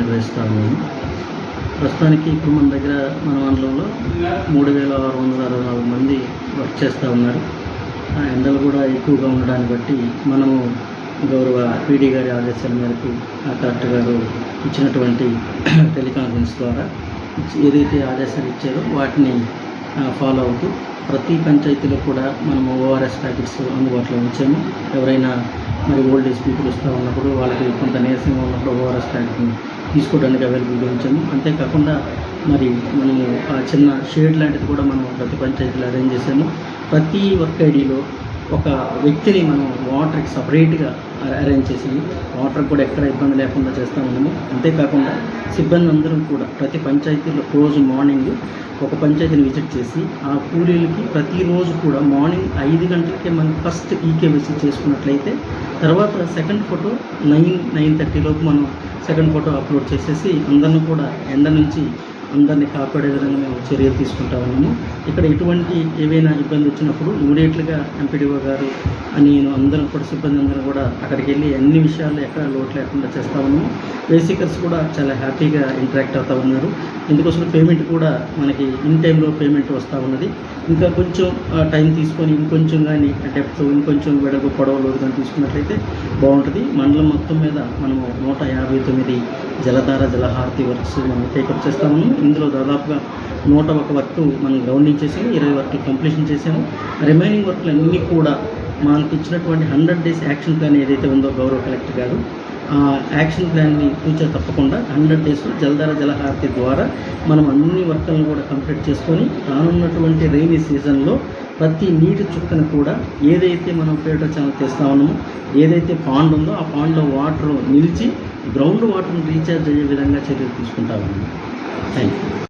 నిర్వహిస్తూ ఉన్నాము. ప్రస్తుతానికి ఇప్పుడు మన దగ్గర మన మండలంలో 3664 మంది వర్క్ చేస్తూ ఉన్నారు. ఎండలు కూడా ఎక్కువగా ఉండడాన్ని బట్టి మనము గౌరవ పీడీ గారి ఆదేశాల మేరకు కలెక్టర్ గారు ఇచ్చినటువంటి టెలికాన్ఫరెన్స్ ద్వారా ఏదైతే ఆదేశాలు ఇచ్చారో వాటిని ఫాలో అవుతూ ప్రతి పంచాయతీలో కూడా మనము ఓఆర్ఎస్ ప్యాకెట్స్ అందుబాటులో ఉంచాము. ఎవరైనా మరి ఓల్డ్ ఏజ్ పీపుల్ వస్తూ ఉన్నప్పుడు వాళ్ళకి కొంత నీరసంగా ఉన్నప్పుడు ఓఆర్ఎస్ ప్యాకెట్ని తీసుకోవడానికి అవైలబుల్గా ఉంచాము. అంతేకాకుండా మరి మనము ఆ చిన్న షేడ్ లాంటిది కూడా మనం ప్రతి పంచాయతీలో అరేంజ్ చేసాము. ప్రతి వర్క్ ఐడీలో ఒక వ్యక్తిని మనం వాటర్కి సపరేట్గా అరేంజ్ చేసి వాటర్ కూడా ఎక్కడ ఇబ్బంది లేకుండా చేస్తూ ఉన్నాము. అంతేకాకుండా సిబ్బంది అందరం కూడా ప్రతి పంచాయతీలో రోజు మార్నింగ్ ఒక పంచాయతీని విజిట్ చేసి ఆ కూలీలకి ప్రతిరోజు కూడా మార్నింగ్ 5 గంటలకే మనం ఫస్ట్ ఈకేవైసీ చేసుకున్నట్లయితే తర్వాత సెకండ్ ఫోటో 9:30 లోపు మనం సెకండ్ ఫోటో అప్లోడ్ చేసేసి అందరిని కూడా ఎండ నుంచి అందరినీ కాపాడే విధంగా మేము చర్యలు తీసుకుంటా ఉన్నాము. ఇక్కడ ఎటువంటి ఏవైనా ఇబ్బంది వచ్చినప్పుడు ఇమీడియట్గా ఎంపీడీఓ గారు నేను అందరం కూడా సిబ్బంది అందరం కూడా అక్కడికి వెళ్ళి అన్ని విషయాలు ఎక్కడ లోటు లేకుండా చేస్తూ ఉన్నాము. బేసికర్స్ కూడా చాలా హ్యాపీగా ఇంటరాక్ట్ అవుతూ ఉన్నారు. ఇందుకోసం పేమెంట్ కూడా మనకి ఇన్ టైంలో పేమెంట్ వస్తూ ఉన్నది. ఇంకా కొంచెం టైం తీసుకొని ఇంకొంచెం కానీ డెప్త్ ఇంకొంచెం వెడల్పు పొడవలు కానీ తీసుకున్నట్లయితే బాగుంటుంది. మండలం మొత్తం మీద మనము 159 జలధార జలహారతి వర్క్స్ మనం టేకప్ చేస్తాము. ఇందులో దాదాపుగా 101 వర్క్ మనం గ్రౌండింగ్ చేసాము, 20 వర్క్లు కంప్లీషన్ చేసాము. రిమైనింగ్ వర్క్లు అన్నీ కూడా మనకి ఇచ్చినటువంటి 100 days యాక్షన్ ప్లాన్ ఏదైతే ఉందో గౌరవ కలెక్టర్ గారు ఆ యాక్షన్ ప్లాన్ని ఫ్యూచర్ తప్పకుండా 100 days జలధార జలహారతి ద్వారా మనం అన్ని వర్కులను కూడా కంప్లీట్ చేసుకొని రానున్నటువంటి రైనీ సీజన్లో ప్రతి నీటి చుక్కను కూడా ఏదైతే మనం ఫిల్టర్ ఛానల్ చేస్తూ ఉన్నామో ఏదైతే పాండ్ ఉందో ఆ పాండ్లో వాటర్ నిలిచి గ్రౌండ్ వాటర్ని రీఛార్జ్ అయ్యే విధంగా చర్యలు తీసుకుంటా ఉన్నాము. Thank you.